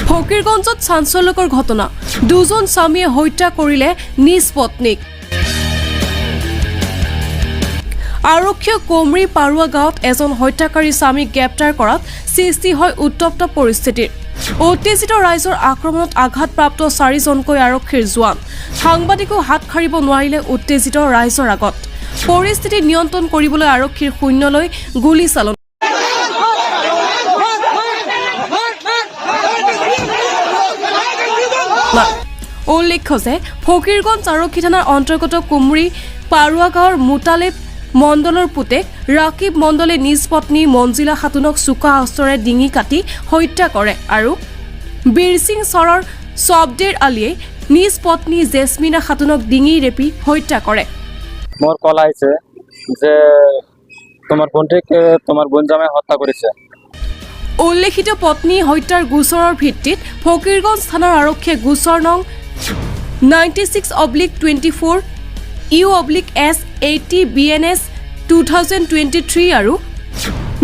ফকীৰগঞ্জত চাঞ্চল্যকৰ ঘটনা দুজন স্বামীয়ে হত্যা কৰিলে নিজ পত্নীক আৰক্ষীয়ে কোমৰি পাৰুৱা গাঁৱত এজন হত্যাকাৰী স্বামীক গ্ৰেপ্তাৰ কৰাত সৃষ্টি হয় উত্তপ্ত পৰিস্থিতিৰ উত্তেজিত ৰাইজৰ আক্ৰমণত আঘাতপ্ৰাপ্ত 4জনকৈ আৰক্ষীৰ জোৱান সাংবাদিকো হাত খাৰিব নোৱাৰিলে উত্তেজিত ৰাইজৰ আগত পৰিস্থিতি নিয়ন্ত্ৰণ কৰিবলৈ আৰক্ষীৰ শূন্যলৈ গুলী চালনা উল্লেখ্য যে ফকীৰগঞ্জ আৰক্ষী থানাৰ অন্তৰ্গত কোমৰি পাৰুৱা গাঁৱৰ মুতালেব মণ্ডলৰ পুতেক ৰাকিব মণ্ডলে নিজ পত্নী মঞ্জিলা খাতুনক চোকা অস্ত্ৰৰে ডিঙি কাটি হত্যা কৰে আৰু বীৰসিং চৰৰ ছবদেৰ আলীয়ে নিজ পত্নী জেছমিনা খাতুনক ডিঙি ৰেপি হত্যা কৰে মোৰ কল আইছে যে তোমাৰ বোনটিকে তোমাৰ বোন জামাই হত্যা কৰেছে উল্লেখিত পত্নী হত্যাৰ গোচৰৰ ভিত্তিত ফকীৰগঞ্জ থানাৰ আৰক্ষীয়ে গোচৰ নং 96/24 U/S 80 BNS 2023 আৰু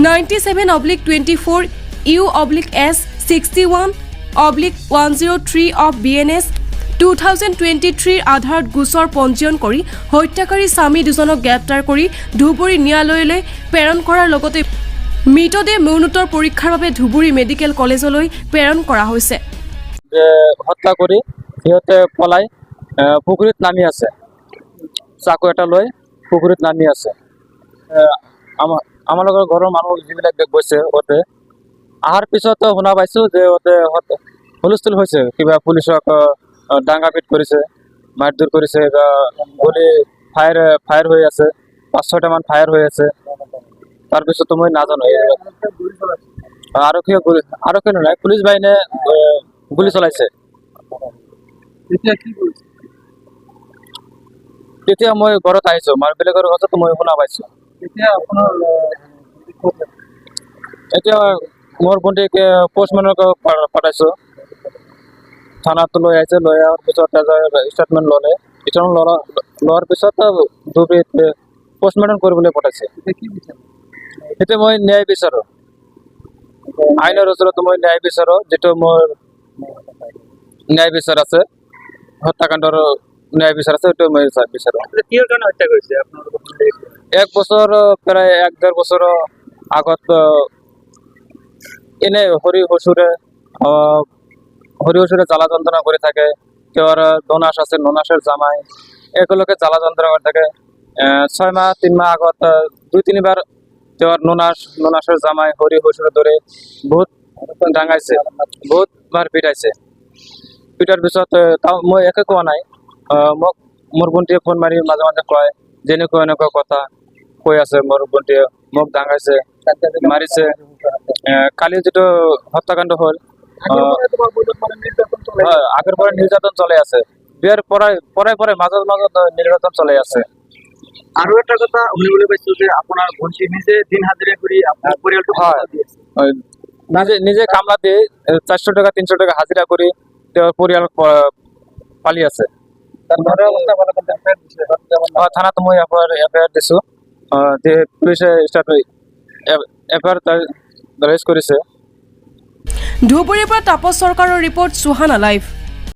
97/24 U/S 61/103 of BNS 2023 আধাৰত গোচৰ পঞ্জীয়ন কৰি হত্যাকাৰী স্বামী দুজনক গ্ৰেপ্তাৰ কৰি ধুবুৰী ন্যায়ালয়লৈ প্ৰেৰণ কৰাৰ লগতে মৃতদেহ মৰণোত্তৰ পৰীক্ষাৰ বাবে ধুবুৰী মেডিকেল কলেজলৈ প্ৰেৰণ কৰা হৈছে যে হত্যা কৰি সিহঁতে পলাই পুখুৰীত নামি আছে চাকু এটা লৈ পুখুৰীত নামি আছে আমাৰ লগৰ ঘৰৰ মানুহ যিবিলাক গৈছে ওতে অহাৰ পিছত শুনা পাইছোঁ যে ওতে হুলস্থুল হৈছে কিবা পুলিচক ডাঙা পিট কৰিছে মাৰধৰ কৰিছে গুলি ফায়াৰ হৈ আছে 5-6টামান ফায়াৰ হৈ আছে তাৰপিছতো মই নাজানো আৰক্ষী নহয় পুলিচ বাহিনীয়ে গুলি চলাইছে তেতিয়া মই ঘৰত আহিছোঁ বেলেগৰ ঘৰতো মই শুনা পাইছোঁ এতিয়া মোৰ ভণ্টিকে পোষ্টমেনক পঠাইছোঁ থানাত লৈ আহিছে লৈ অহাৰ পিছত ষ্টেটমেণ্ট লোৱাৰ পিছত ধুবুৰীত পোষ্টমেৰ্টম কৰিবলৈ পঠাইছে এতিয়া মই ন্যায় বিচাৰোঁ আইনৰ ওচৰত মই ন্যায় বিচাৰোঁ যিটো মোৰ ন্যায় বিচাৰ আছে হত্যাকাণ্ডৰ ন্যায় বিচাৰ আছে সেইটো মই বিচাৰোঁ কিহৰ কাৰণে হত্যা কৰিছে আপোনালোকৰ 1 বছৰ প্ৰায় 1-1.5 বছৰৰ আগত এনে হৰি হচুৰে জ্বালা যন্ত্ৰণা কৰি থাকে তেওঁৰ ননাস আছে ননাসৰ জামাই একেলগে জ্বালা যন্ত্ৰণা কৰি থাকে 6 মাহ 3 মাহ আগত 2-3 বাৰ তেওঁৰ ননাসৰ জামাই হৰি হচুৰে ধৰে বহুত ডাঙাইছে বহুত বাৰ পিটাইছে পিটাৰ পিছত মই একো কোৱা নাই মোক মোৰ ভণ্টিয়ে ফোন মাৰি মাজে মাজে কয় যেনেকুৱা এনেকুৱা কথা কৈ আছে মোৰ ভণ্টিয়ে মোক ডাঙাইছে মাৰিছে কালি যিটো হত্যাকাণ্ড হ'ল আগৰ পৰা নিৰ্যাতন চলি আছে বিয়াৰ পৰাই মাজত নিৰ্যাতন চলি আছে আৰু এটা কথা শুনিবলৈ পাইছোঁ যে আপোনাৰ ভণ্টি নিজে দিন হাজিৰা কৰি আপোনাৰ পৰিয়ালটো নিজে কামলা দি 400 টাকা 300 টাকা হাজিৰা কৰি তেওঁৰ পৰিয়াল পালি আছে থানাত মই এফআইআৰ দিছোঁ পুলিচে এফআইআৰ দৰ্জ কৰিছে ধুবুৰীৰ পৰা তাপস চৰকাৰৰ ৰিপৰ্ট সুহানা লাইভ